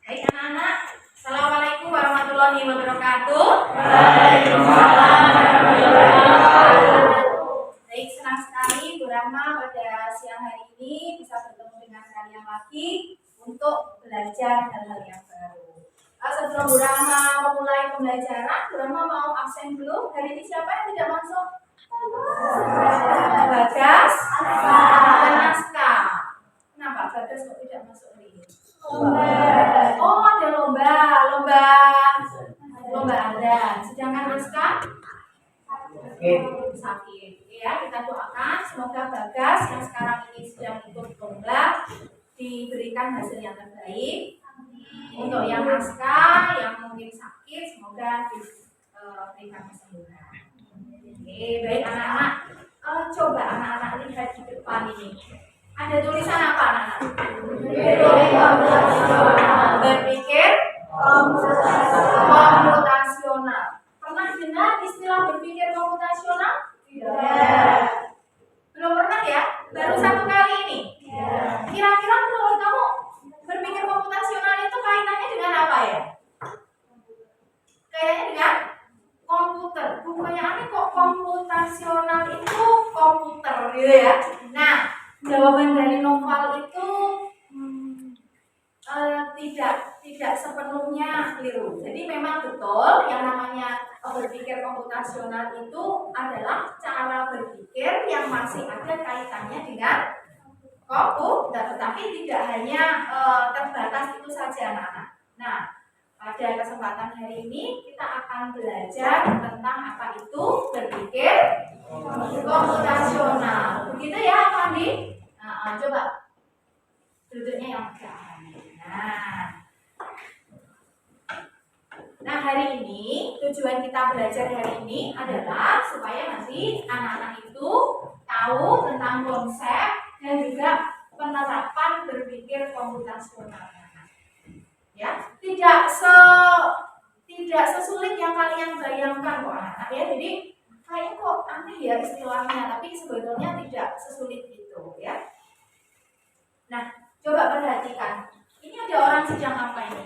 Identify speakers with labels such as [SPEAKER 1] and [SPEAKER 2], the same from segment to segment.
[SPEAKER 1] Baik anak-anak, Assalamualaikum warahmatullahi wabarakatuh.
[SPEAKER 2] Waalaikumsalam warahmatullahi wabarakatuh.
[SPEAKER 1] Baik, senang sekali Bu Rahma pada siang hari ini bisa bertemu dengan kalian lagi untuk belajar hal-hal yang baru. Sebelum Bu Rahma memulai pembelajaran, Bu Rahma mau absen dulu. Hari ini siapa yang tidak masuk? Bagas dan Aska. Kenapa Bagas kok tidak masuk hari ini? Oh, ada lomba ada. Sedangkan Aska sakit. Ya, kita doakan semoga Bagas yang sekarang ini sedang ikut lomba diberikan hasil yang terbaik. Untuk yang Aska yang mungkin sakit, semoga diberikan kesembuhan. Oke, baik anak-anak. Coba anak-anak lihat di depan ini. Ada tulisan apa anak-anak? Berpikir komputasional. Pernah dengar istilah berpikir komputasional? Tidak. Belum pernah ya? Baru satu kali ini. Kira-kira menurut kamu berpikir komputasional itu kaitannya dengan apa ya? Kayaknya dengan komputer. Bukannya aneh kok komputasional itu komputer gitu ya. Nah, jawaban dari Noval itu tidak sepenuhnya keliru. Jadi memang betul yang namanya berpikir komputasional itu adalah cara berpikir yang masih ada kaitannya dengan komputer, tetapi tidak hanya terbatas itu saja anak-anak. Nah, pada kesempatan hari ini kita akan belajar tentang apa itu berpikir komputasional. Begitu ya, Fandi? Coba duduknya yang tegak. Nah, hari ini tujuan kita belajar hari ini adalah supaya nanti anak-anak itu tahu tentang konsep dan juga penerapan berpikir komputasional. Ya, tidak sesulit yang kalian bayangkan kok anak-anak ya. Jadi kayaknya kok aneh ya istilahnya, tapi sebetulnya tidak sesulit itu ya. Nah, coba perhatikan. Ini ada orang sedang apa ini?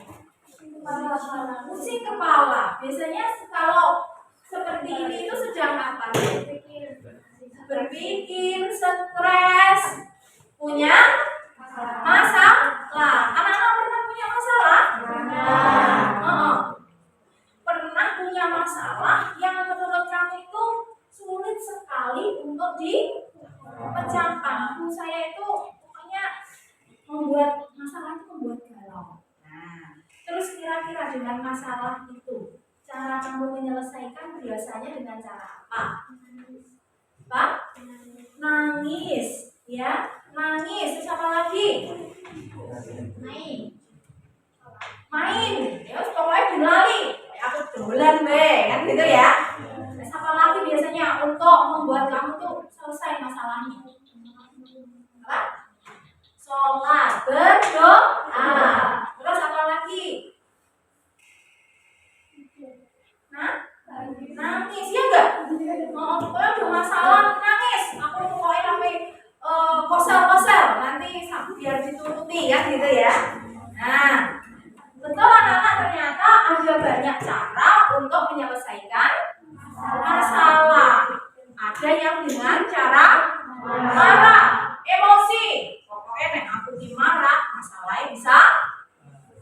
[SPEAKER 1] Pusing kepala. Biasanya kalau seperti ini itu sedang apa? Berpikir, stres, punya masalah. Anak-anak pernah punya masalah? Pernah punya masalah yang menurut kamu itu sulit sekali untuk dipecahkan. Saya itu pokoknya membuat masalah itu membuat galau. Nah, terus kira-kira dengan masalah itu cara kamu menyelesaikan biasanya dengan cara apa? Pak? Nangis, ya? Nangis. Terus apa lagi? Main. Ya, pokoknya berlari. Aku dolan kan gitu ya. Terus apa lagi biasanya untuk membuat kamu tuh selesai masalahnya? Apa? Sholat, berdoa. Terus apa lagi? Nangis ya enggak? Pokoknya ada masalah nangis. Aku pokoknya sampai kosel-kosel nanti biar dituruti ya gitu ya. Nah, betul anak-anak, ternyata ada banyak cara untuk menyelesaikan masalah. Ada yang dengan cara marah, emosi. Pokoknya nek aku marah, masalahnya bisa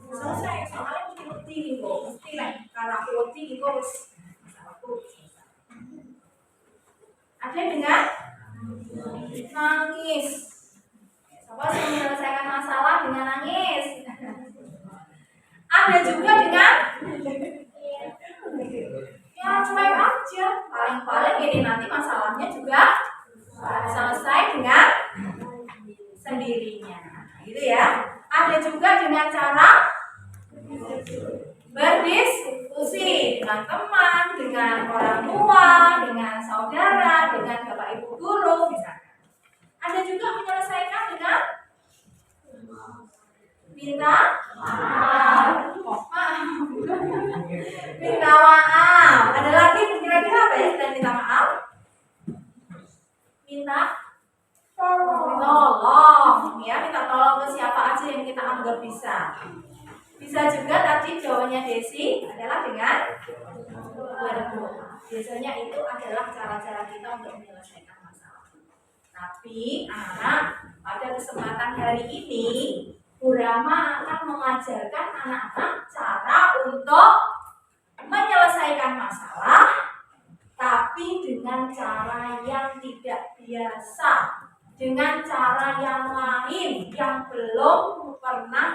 [SPEAKER 1] selesai. Soalnya mesti kok, mesti nek karena aku wedi kok masalahku selesai. Ada dengan nangis. Coba saya menyelesaikan masalah dengan nangis. Ada juga dengan ya cuek aja. Paling-paling ini nanti masalahnya juga selesai dengan sendirinya. Gitu ya. Ada juga dengan cara berdiskusi dengan teman, dengan orang tua, dengan saudara, dengan bapak ibu guru misalkan. Ada juga menyelesaikan dengan minta maaf. Minta maaf. Ada lagi kira-kira apa ya selain minta maaf? Minta tolong. Ya, minta tolong ke siapa aja yang kita anggap bisa. Bisa juga tadi jawabannya Desi adalah dengan berdoa. Biasanya itu adalah cara-cara kita untuk menyelesaikan masalah. Tapi anak-anak, pada kesempatan hari ini Bu Rama akan mengajarkan anak-anak cara untuk menyelesaikan masalah, tapi dengan cara yang tidak biasa, dengan cara yang lain yang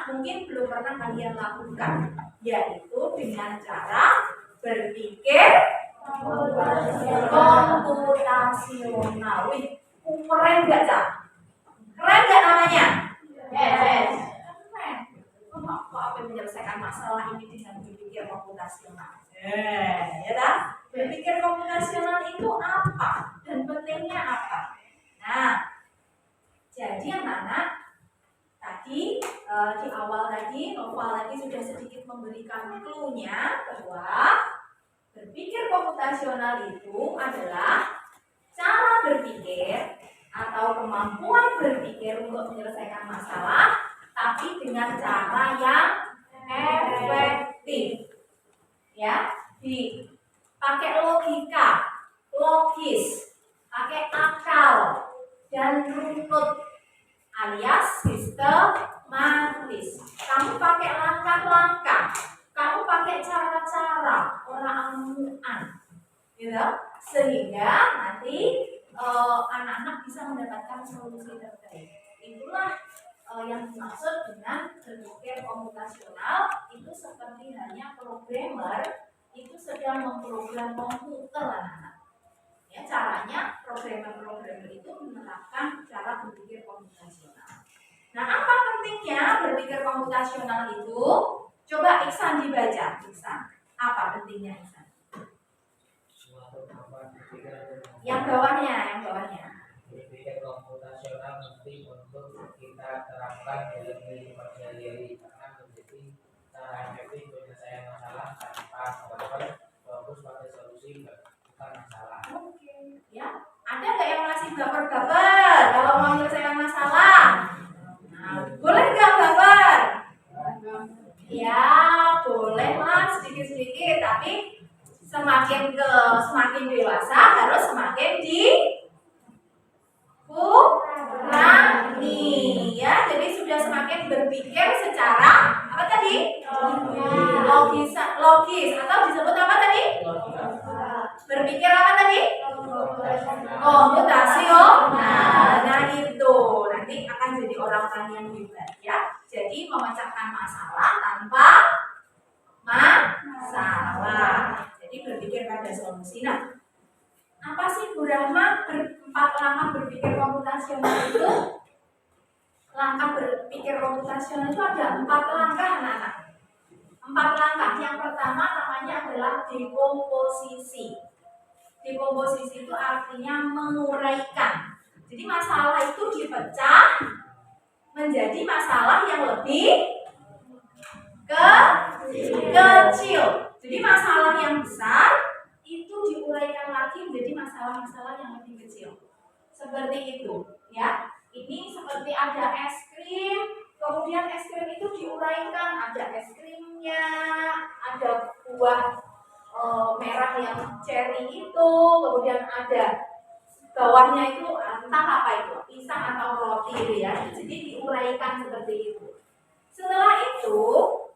[SPEAKER 1] mungkin belum pernah kalian lakukan, yaitu dengan cara berpikir komputasional. Wih, keren gak, Cak? Keren gak namanya? Yes. Keren. Apa menyelesaikan masalah ini dengan berpikir komputasional? Ya kan? Berpikir komputasional itu apa? Dan pentingnya apa? Nah, jadi anak-anak, tadi di awal tadi, Noval tadi sudah sedikit memberikan clue-nya bahwa berpikir komputasional itu adalah cara berpikir atau kemampuan berpikir untuk menyelesaikan masalah, tapi dengan cara yang efektif. Ya, pakai logika, logis, pakai akal dan runut alias sistematis. Kamu pakai langkah-langkah, kamu pakai cara-cara orang-orang, gitu, sehingga nanti anak-anak bisa mendapatkan solusi terbaik. Itulah yang dimaksud dengan berpikir komputasional. Itu seperti hanya programmer itu sedang memprogram komputer, anak-anak. Ya, caranya programmer itu menerapkan cara berpikir komputasional. Nah, apa pentingnya berpikir komputasional itu? Coba Iksan dibaca. Iksan, apa pentingnya Iksan? Yang bawahnya.
[SPEAKER 3] Berpikir komputasional penting untuk kita terapkan dalam kehidupan sehari-hari karena menjadi cara efektif penyelesaian masalah tanpa fokus pada solusi bukan masalah.
[SPEAKER 1] Oke, ya. Ada nggak yang masih baper-baper kalau mau menyelesaikan masalah? Nah, boleh nggak baper? Ya, boleh lah sedikit-sedikit, tapi semakin dewasa harus semakin dikurangi, ya. Jadi sudah semakin berpikir secara apa tadi? Logis atau disebut apa tadi? Berpikir apa tadi? Komputasional. Nah itu nanti akan jadi orang-orang yang hebat, ya. Jadi memecahkan masalah tanpa masalah. Jadi berpikir pada solusi. Nah, apa sih Bu Rahma 4 langkah berpikir komputasional itu? Langkah berpikir komputasional itu ada 4 langkah, anak-anak. 4 langkah. Yang pertama namanya adalah dekomposisi. Dekomposisi itu artinya menguraikan. Jadi masalah itu dipecah menjadi masalah yang lebih kecil. Jadi masalah yang besar itu diuraikan lagi menjadi masalah-masalah yang lebih kecil. Seperti itu, ya. Ini seperti ada es krim, kemudian es krim itu diuraikan, ada es krimnya, ada buah merah yang cherry itu, kemudian ada bawahnya itu entah apa itu, pisang atau roti itu, ya. Jadi diuraikan seperti itu. Setelah itu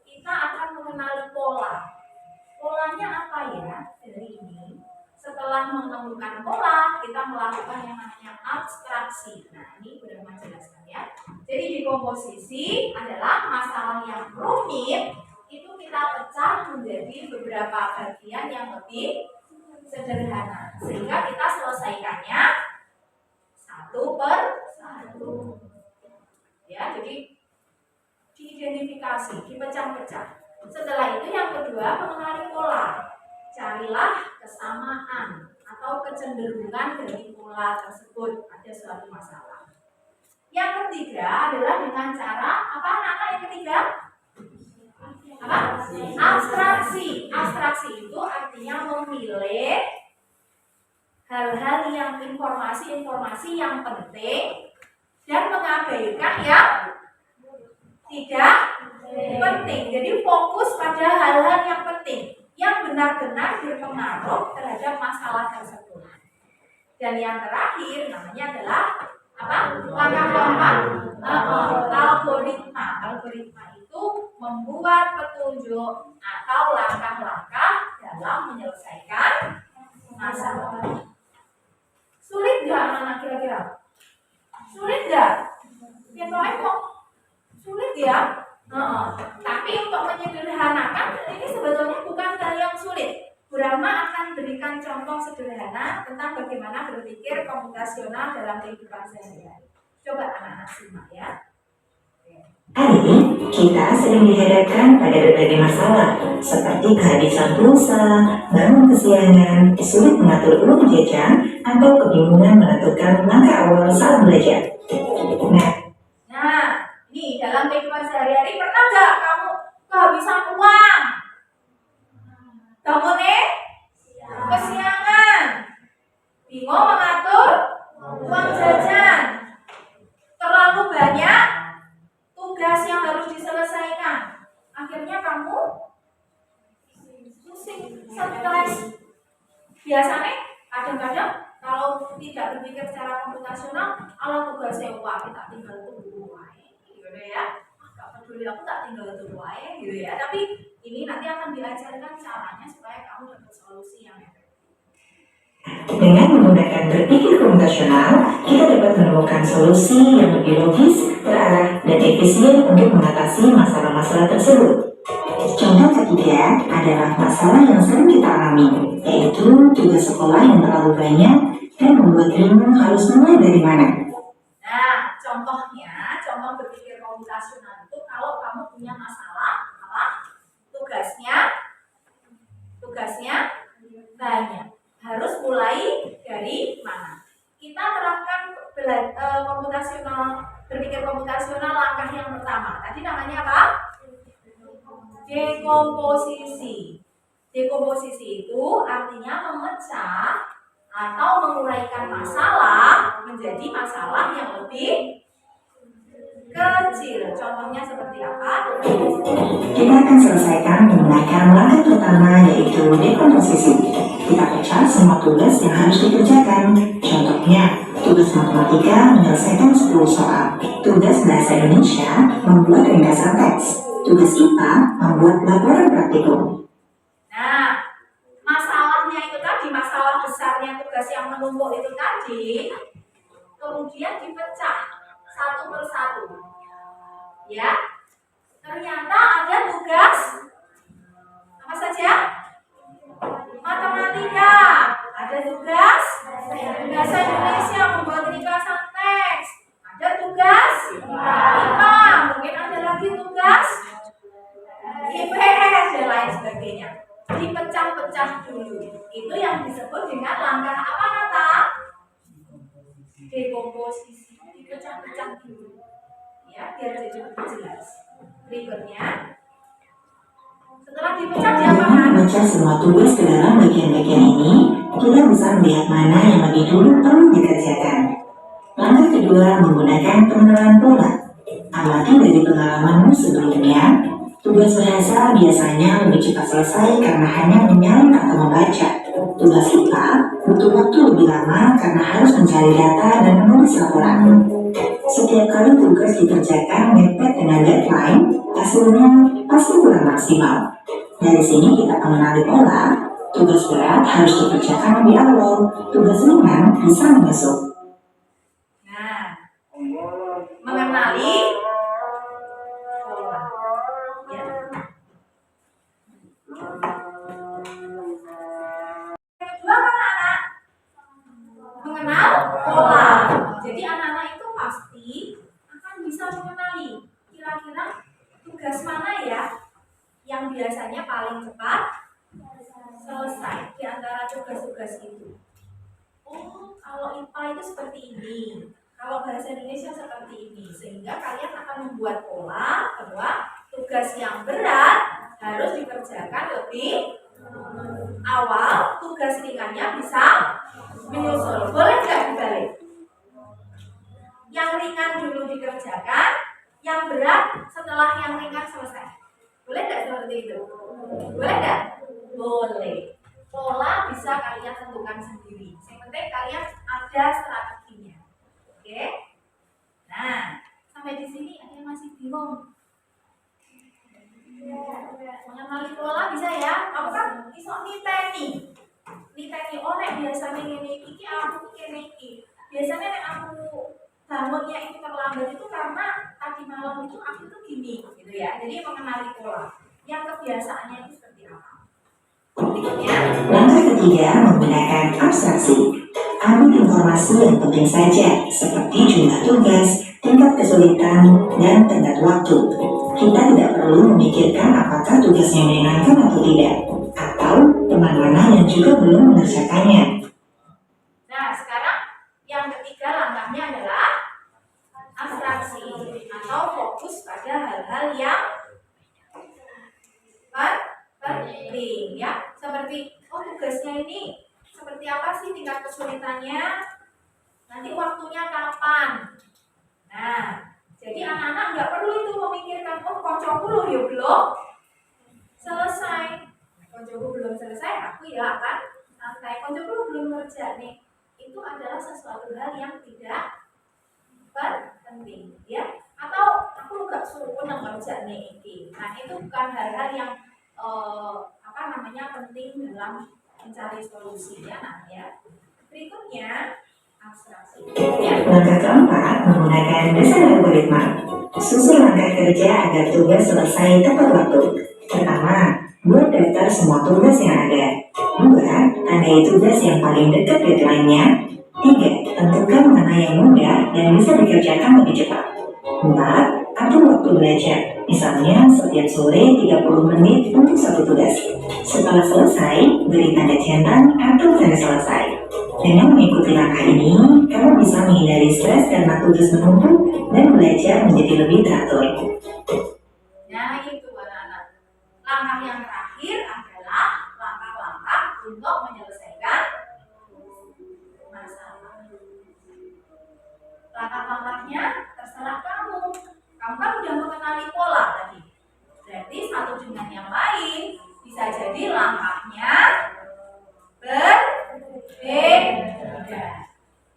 [SPEAKER 1] kita akan mengenali pola. Polanya apa ya dari ini? Setelah menemukan pola, kita melakukan yang namanya abstraksi. Nah, ini sudah menjelaskan, ya. Jadi dekomposisi adalah masalah yang rumit itu kita pecah menjadi beberapa bagian yang lebih sederhana sehingga kita selesaikannya satu per satu. Ya, jadi diidentifikasi, dipecah-pecah. Setelah itu yang kedua mengenali pola. Carilah kesamaan atau kecenderungan dari pola tersebut pada suatu masalah. Yang ketiga adalah dengan cara apa, anak-anak? Yang ketiga apa? Abstraksi. Abstraksi itu artinya memilih hal-hal yang informasi yang penting dan mengabaikan yang tidak penting. penting. Jadi fokus pada hal-hal yang penting, yang benar-benar berpengaruh terhadap masalah tersebut. Dan yang terakhir namanya adalah apa? Langkah keempat. Algoritma. Algoritma itu membuat petunjuk atau langkah-langkah dalam menyelesaikan masalah. Sulit nggak anak-anak kira-kira? Sulit nggak? Ya kok sulit ya? Tapi untuk menyederhanakan ini sebetulnya bukan hal yang sulit. Brahma akan berikan contoh sederhana tentang bagaimana berpikir komputasional dalam kehidupan sehari-hari. Coba anak-anak simak ya.
[SPEAKER 4] Hari ini, kita sering dihadapkan pada berbagai masalah, seperti kehabisan pulsa, bangun kesiangan, sulit mengatur uang jajan, atau kebingungan menentukan langkah awal saat belajar.
[SPEAKER 1] Nah, ini dalam kehidupan sehari-hari pernah nggak kamu kehabisan uang? Kamu nih kesiangan, bingung mengatur uang jajan, terlalu banyak tugas yang harus diselesaikan, akhirnya kamu pusing, stres. Biasanya kadang-kadang kalau tidak berpikir secara komputasional, ala tugasnya wah kita tinggal tunggu wae, gitu ya. Gak peduli aku tak tinggal tunggu wae, gitu ya. Tapi ini nanti akan diajarkan caranya supaya kamu dapat solusi yang efektif.
[SPEAKER 4] Dengan menggunakan berpikir komputasional, kita dapat menemukan solusi yang lebih logis, terarah, dan efisien untuk mengatasi masalah-masalah tersebut. Contoh ketiga adalah masalah yang sering kita alami, yaitu tugas sekolah yang terlalu banyak dan membuat bingung harus mulai dari mana.
[SPEAKER 1] Nah, contohnya, contoh berpikir komputasional itu kalau kamu punya masalah, tugasnya banyak. Harus mulai dari mana? Kita terapkan berpikir komputasional langkah yang pertama. Tadi namanya apa? Dekomposisi. Dekomposisi itu artinya memecah atau menguraikan masalah menjadi masalah yang lebih kecil. Contohnya seperti apa?
[SPEAKER 4] Kita akan selesaikan menggunakan langkah pertama, yaitu dekomposisi. Kita pecah semua tugas yang harus dikerjakan. Contohnya, tugas matematika menyelesaikan 10 soal. Tugas bahasa Indonesia membuat ringkasan teks. Tugas IPA membuat laporan praktikum.
[SPEAKER 1] Nah, masalahnya itu tadi, masalah besarnya tugas yang menumpuk itu tadi, kemudian dipecah satu persatu. Ya, ternyata ada tugas apa saja? Matematika, ada tugas bahasa Indonesia membuat ringkasan teks, ada tugas IPA, mungkin ada lagi tugas IPS dan lain sebagainya. Dipecah-pecah dulu. Itu yang disebut dengan langkah apa, Nata? Dekomposisi. Dipecah-pecah dulu. Ya, biar jadi lebih jelas. Berikutnya, setelah dipecah
[SPEAKER 4] Dengan
[SPEAKER 1] diapakan?
[SPEAKER 4] memecah semua tugas ke dalam bagian-bagian ini, kita bisa melihat mana yang lebih dulu perlu dikerjakan. Langkah kedua menggunakan pengenalan pola. Amati dari pengalamanmu sebelumnya, tugas bahasa biasanya lebih cepat selesai karena hanya menyalin atau membaca. Tugas IPA butuh waktu lebih lama karena harus mencari data dan menulis laporan. Setiap kali tugas dikerjakan mepet dengan deadline, hasilnya pasti kurang maksimal. Dari sini kita mengenali pola, tugas berat harus dikerjakan lebih awal, tugas ringan bisa menyusul.
[SPEAKER 1] Nah, mengenali pola. Ya. Kedua apa anak? Mengenal pola. Jadi anak-anak itu pasti akan bisa mengenali kira-kira tugas mana ya yang biasanya paling cepat selesai di antara tugas-tugas itu. Oh, kalau IPA itu seperti ini, kalau bahasa Indonesia seperti ini, sehingga kalian akan membuat pola bahwa tugas yang berat harus dikerjakan lebih awal, tugas ringannya bisa menyusul. Boleh nggak dibalik? Yang ringan dulu dikerjakan, yang berat setelah yang ringan selesai. Boleh nggak seperti itu? Boleh nggak? Boleh. Pola bisa kalian tentukan sendiri. Yang penting kalian ada strateginya. Oke? Nah, sampai di sini ada yang masih bingung. Mengenali pola bisa ya? Aku kan iso niteni oleh biasanya ini iki aku kene iki. Biasanya nek aku bangunnya itu terlambat itu karena tadi malam itu aku tuh gini gitu ya. Jadi mengenali pola. Yang kebiasaannya itu seperti apa? Berikutnya,
[SPEAKER 4] Langkah ketiga menggunakan abstraksi. Ambil informasi yang penting saja, seperti jumlah tugas, tingkat kesulitan, dan tenggat waktu. Kita tidak perlu memikirkan apakah tugasnya menyenangkan atau tidak, atau teman mana yang juga belum mengerjakannya.
[SPEAKER 1] nah sekarang yang ketiga langkahnya adalah abstraksi atau fokus pada hal-hal yang penting ya, seperti tugasnya ini seperti apa sih tingkat kesulitannya, nanti waktunya kapan. Nah, jadi anak-anak nggak perlu itu memikirkan koncoku loh ya belum selesai, koncoku belum selesai, aku ya akan santai, koncoku belum kerja nih. Itu adalah sesuatu hal yang tidak penting ya, atau aku nggak suruh kerja nih ini. Nah, itu bukan hal-hal yang penting dalam mencari solusinya. Nah ya, berikutnya abstraksi.
[SPEAKER 4] Langkah keempat, menggunakan dasar algoritma. Susun langkah kerja agar tugas selesai tepat waktu. Pertama, buat daftar semua tugas yang ada. 2, tandai tugas yang paling dekat deadline-nya. 3, tentukan mana yang mudah dan bisa dikerjakan lebih cepat. 4, atur waktu belajar. Misalnya, setiap sore 30 menit untuk satu tugas. Setelah selesai, beri tanda centang atau tanda selesai. Dengan mengikuti langkah ini, kamu bisa menghindari stres karena tugas menumpuk dan belajar menjadi lebih teratur.
[SPEAKER 1] Nah itu anak-anak. Langkah yang terakhir adalah langkah-langkah untuk menyelesaikan masalah. Langkah-langkahnya terserah kamu. Kamu kan udah mengenali pola tadi. Berarti satu dengan yang lain bisa jadi langkahnya berbeda.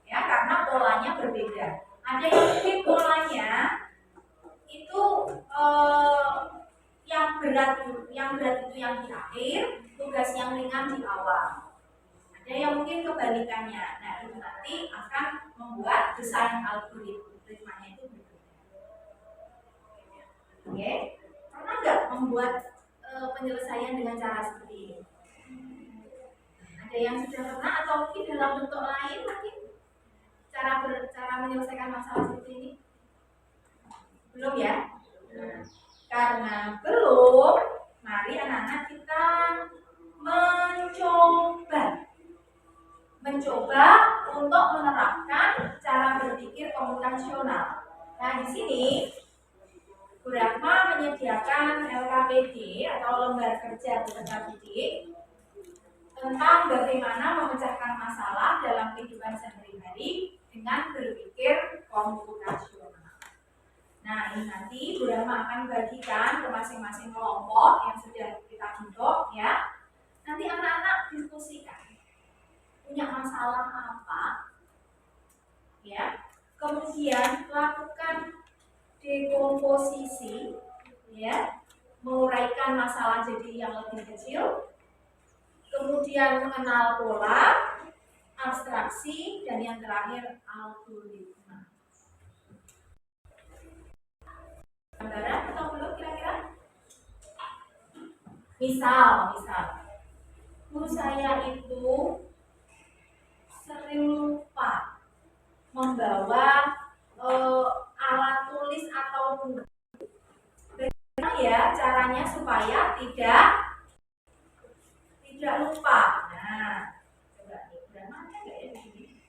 [SPEAKER 1] Ya, karena polanya berbeda. Ada yang mungkin polanya itu yang berat itu yang di akhir, tugas yang ringan di awal. Ada yang mungkin kebalikannya. Nah, itu nanti akan membuat desain algoritmanya itu berbeda. Oke, pernah nggak membuat penyelesaian dengan cara seperti ini? Ada yang sudah pernah atau mungkin dalam bentuk lain mungkin cara menyelesaikan masalah seperti ini? Belum ya? Karena belum, mari anak-anak kita mencoba untuk menerapkan cara berpikir komputasional. Nah, di sini Bu Rahma menyediakan LKPD atau lembar kerja peserta didik tentang bagaimana memecahkan masalah dalam kehidupan sehari-hari dengan berpikir komputasional. Nah, ini nanti Bu Rahma akan bagikan ke masing-masing kelompok yang sudah kita bentuk ya. Nanti anak-anak diskusikan punya masalah apa ya. Kemudian lakukan dekomposisi ya, menguraikan masalah jadi yang lebih kecil. Kemudian mengenal pola, abstraksi, dan yang terakhir algoritma. Gambaran atau belum kira-kira? Misal, guru saya itu sering lupa membawa alat tulis atau buku. Bagaimana ya caranya supaya tidak lupa? Nah, coba nih, udah mana nggak ya di sini?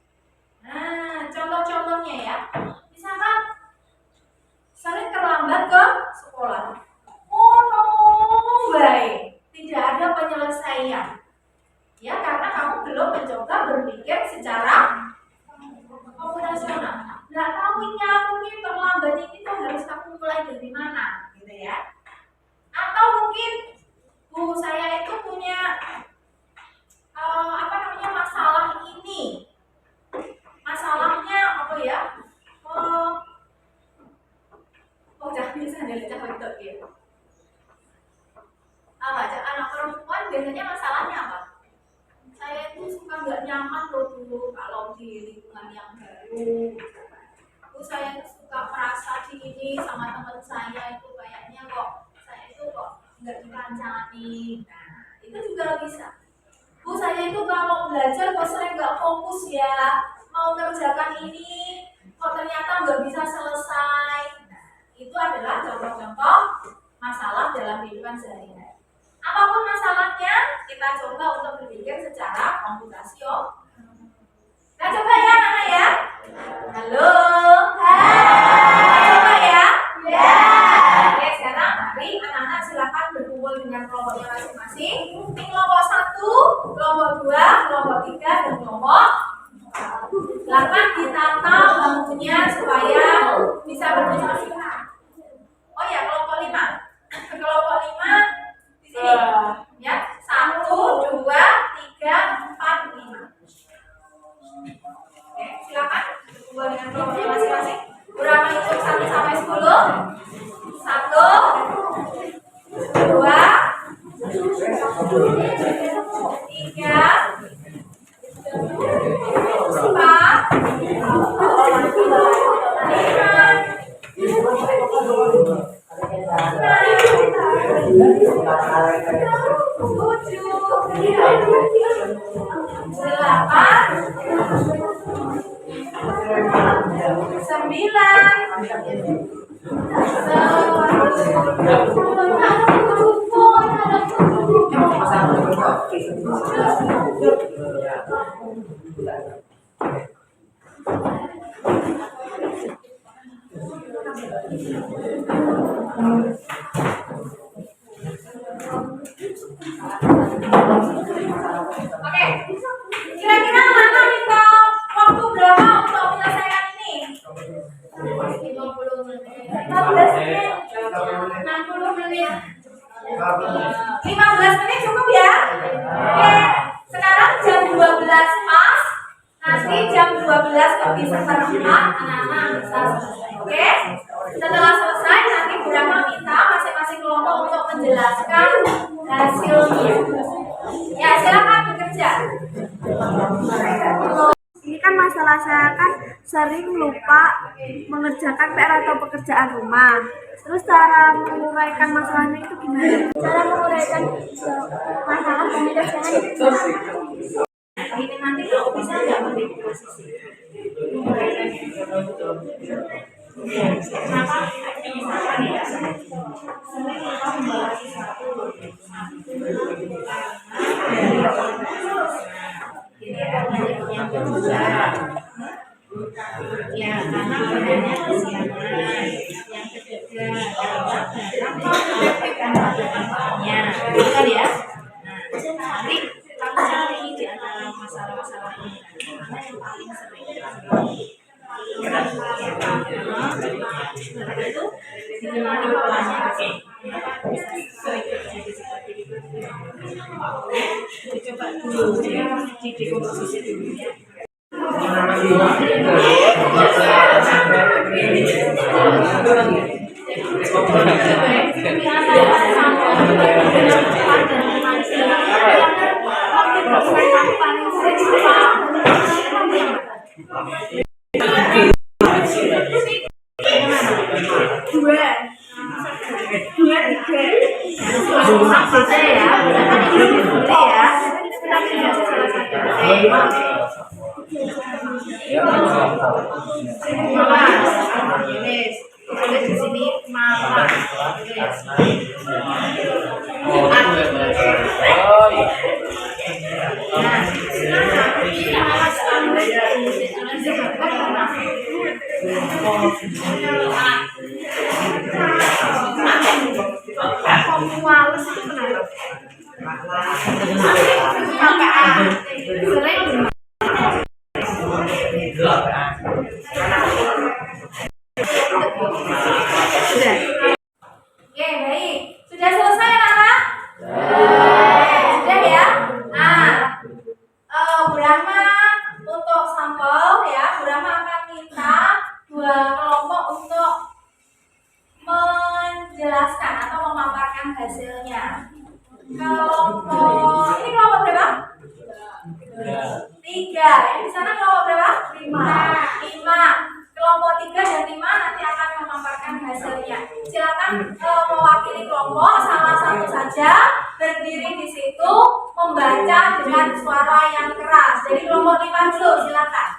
[SPEAKER 1] Nah, contoh-contohnya ya. Misalkan sering terlambat ke sekolah. Oh no, baik, tidak ada penyelesaian. Ya, karena kamu belum mencoba berpikir secara komputasional. Nggak tahu mungkin terlambat ini tuh harus aku mulai dari mana, gitu ya? Atau dari cah wedok ya. Anak perempuan biasanya masalahnya apa? Saya itu suka nggak nyaman loh dulu kalau di lingkungan yang baru. Saya itu suka merasa ini sama teman saya itu kayaknya kok saya itu kok nggak dikancani. Nah, itu juga bisa. Saya itu kalau belajar kok sering nggak fokus ya, mau ngerjakan ini kok ternyata nggak bisa selesai. Nah, itu adalah contoh-contoh masalah dalam kehidupan sehari-hari. Apapun masalahnya, kita coba untuk berpikir secara komputasional. Nah, coba ya anak-anak ya. Halo. Hai. Coba ya. Ya. Oke, sekarang mari anak-anak silakan berkumpul dengan kelompoknya masing-masing. Ini kelompok 1, kelompok 2, kelompok 3, dan kelompok 4. Silakan ditata bangkunya supaya bisa berdiskusi. Oh ya, kelompok 5. Kelompok 5 di sini. Ya, 1, 2, 3, 4, 5. Oke, silakan berkumpul dengan kelompoknya masing-masing. Ulangi hitung 1 sampai 10. 1, 2, 3, 4, Oke, kira-kira Mama minta waktu berapa untuk menyelesaikan ini? 50 menit, 15 menit, 60 menit, 15 menit cukup ya? Oke, sekarang jam 12 pas, nanti jam 12 lebih seperempat anak-anak bisa selesai. Oke, setelah selesai nanti Bu Rama minta masing-masing kelompok untuk menjelaskan hasilnya. Ya, silakan bekerja.
[SPEAKER 5] Ini kan masalah saya kan sering lupa mengerjakan PR atau pekerjaan rumah. Terus cara menguraikan masalahnya itu gimana? Cara menguraikan masalah pekerjaan itu
[SPEAKER 1] Ini nanti kalau bisa nggak berdiri posisi. Kenapa? Misalkan ya, sering lupa membawa sesuatu. Yang kedua, ya karena badannya kesiangan. Yang ketiga adalah dalam mempraktekkan betul ya. Nah, nanti kamu cari di antara masalah-masalah ini mana yang paling sering. Setelah itu dikenali polanya. Kenapa bisa sering terjadi seperti itu? Coba dulu di dekomposisi dulu ya. Di sini malah memaparkan hasilnya. Kelompok ini kelompok berapa? 3. Yang di sana kelompok berapa? 5. Kelompok 3 dan 5 nanti akan memaparkan hasilnya. Silakan mewakili kelompok salah satu saja berdiri di situ membaca dengan suara yang keras. Jadi kelompok 5 dulu silakan.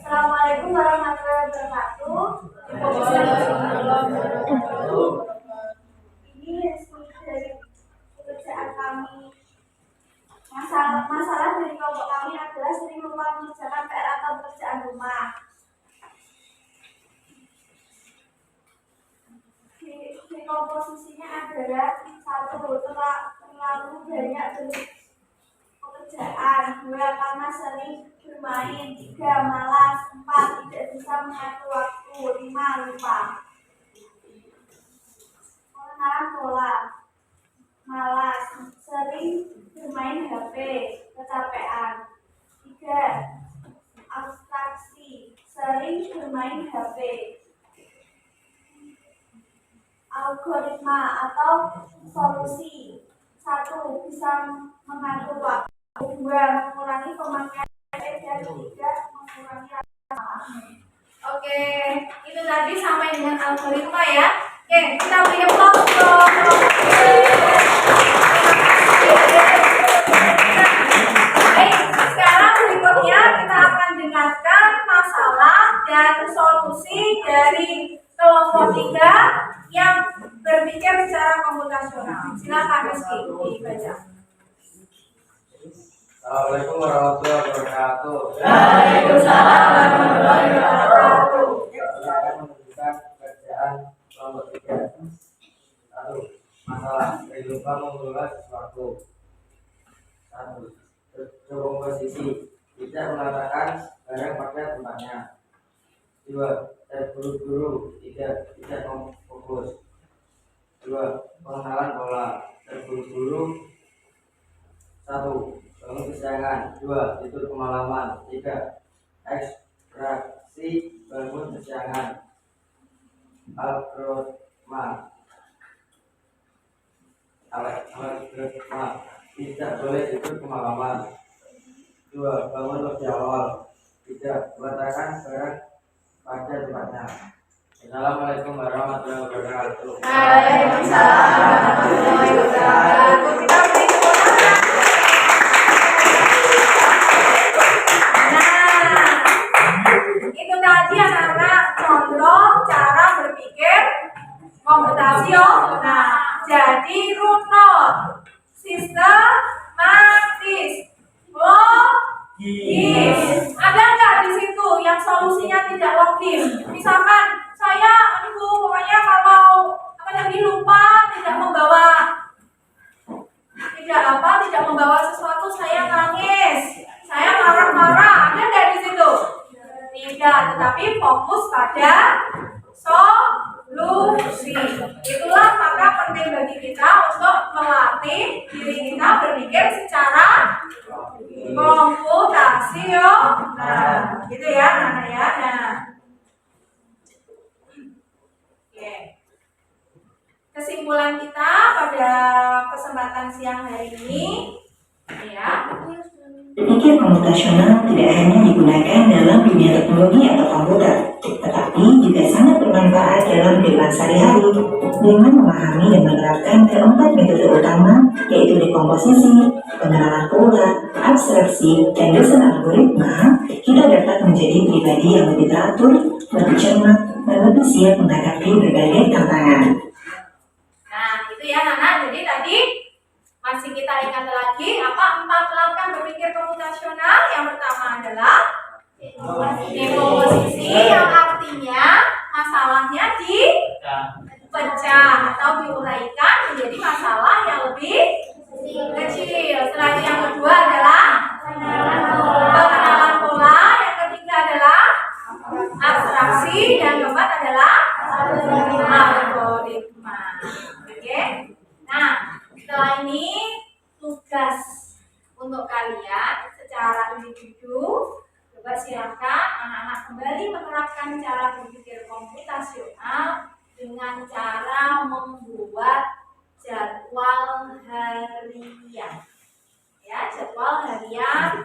[SPEAKER 1] Assalamualaikum warahmatullahi wabarakatuh. Ini hasil dari pekerjaan kami. Masalah dari kelompok kami adalah sering lupa mengerjakan PR atau pekerjaan rumah. Di komposisinya adalah 1 terlalu banyak pekerjaan, 2 karena sering bermain, 3 malas, 4 tidak bisa mengatur waktu, 5 lupa. Pengenalan pola, malas, sering bermain HP, kecapean. 3 abstraksi, sering bermain HP. Algoritma atau solusi, 1 bisa mengatur waktu, 2 mengurangi pemakaian dan 3 mengurangi rasa. Oke, itu tadi sampai dengan algoritma ya. Oke, kita beri aplaus dong. Baik, sekarang berikutnya kita akan dengarkan masalah dan solusi dari kelompok 3 yang berpikir secara komputasional. Silakan Rizky dibaca.
[SPEAKER 3] Assalamualaikum warahmatullahi wabarakatuh.
[SPEAKER 2] Waalaikumsalam warahmatullahi wabarakatuh.
[SPEAKER 3] Saya akan menunjukkan pekerjaan kelompok 3. 1. Masalah dari lupa mengelola sesuatu. 1. Komposisi, tidak mengatakan barang pada tempatnya. 2. Terburu-buru, tidak fokus. 2. Pengenalan pola, terburu-buru. 1. Bangun kesiangan. 2. Tidur kemalaman. 3. Ekstraksi bangun kesiangan. Algoritma, tidak boleh tidur kemalaman. 2. Bangun lebih awal. 3. Meletakkan barang pada tempatnya. Assalamualaikum warahmatullahi wabarakatuh.
[SPEAKER 1] Waalaikumsalam warahmatullahi wabarakatuh. Kita beri tepuk tangan. Nah, itu tadi anak-anak contoh cara berpikir komputasional. Jadi runut, sistematis, logis. Ada nggak di situ yang solusinya tidak logis? Misalkan saya, pokoknya kalau lupa tidak membawa sesuatu, saya nangis, saya marah-marah. Ada nggak di situ? Tidak, tetapi fokus pada solusi. Itulah maka penting bagi kita untuk melatih diri kita berpikir secara komputasional. Nah, gitu ya, anak ya. Nah, oke. Kesimpulan kita pada kesempatan siang hari ini, ya.
[SPEAKER 4] Berpikir komputasional tidak hanya digunakan dalam dunia teknologi atau komputer, tetapi juga sangat bermanfaat dalam kehidupan sehari-hari. Dengan memahami dan menerapkan keempat metode utama, yaitu dekomposisi, pengenalan pola, abstraksi, dan desain algoritma, kita dapat menjadi pribadi yang lebih teratur, lebih cermat, dan lebih siap menghadapi berbagai tantangan.
[SPEAKER 1] Nah, itu ya Nana. Jadi tadi masih kita ingat lagi apa 4 langkah berpikir komputasional. Yang pertama adalah dekomposisi, yang artinya masalahnya dipecah atau diuraikan menjadi masalah yang lebih kecil. Setelah itu yang kedua adalah pengenalan pola, yang ketiga adalah abstraksi, yang keempat adalah algoritma. Oke. Nah, setelah ini tugas untuk kalian secara individu, coba siap silakan anak-anak kembali menerapkan cara berpikir komputasional dengan cara membuat jadwal harian. Ya, jadwal harian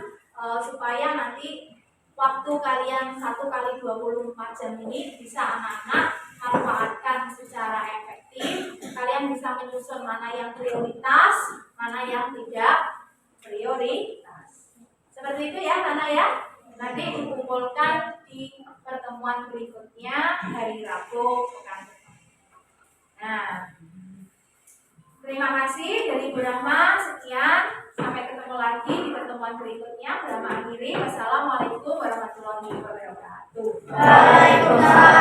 [SPEAKER 1] supaya nanti waktu kalian 1 kali 24 jam ini bisa anak-anak manfaatkan secara efektif. Kalian bisa menyusun mana yang prioritas, mana yang tidak prioritas. Seperti itu ya, Nana ya. Nanti dikumpulkan di pertemuan berikutnya hari Rabu pekan depan. Nah, terima kasih dari Bu Rahma. Sekian. Sampai ketemu lagi di pertemuan berikutnya. Rahma akhiri. Wassalamualaikum warahmatullahi wabarakatuh.
[SPEAKER 2] Waalaikumsalam.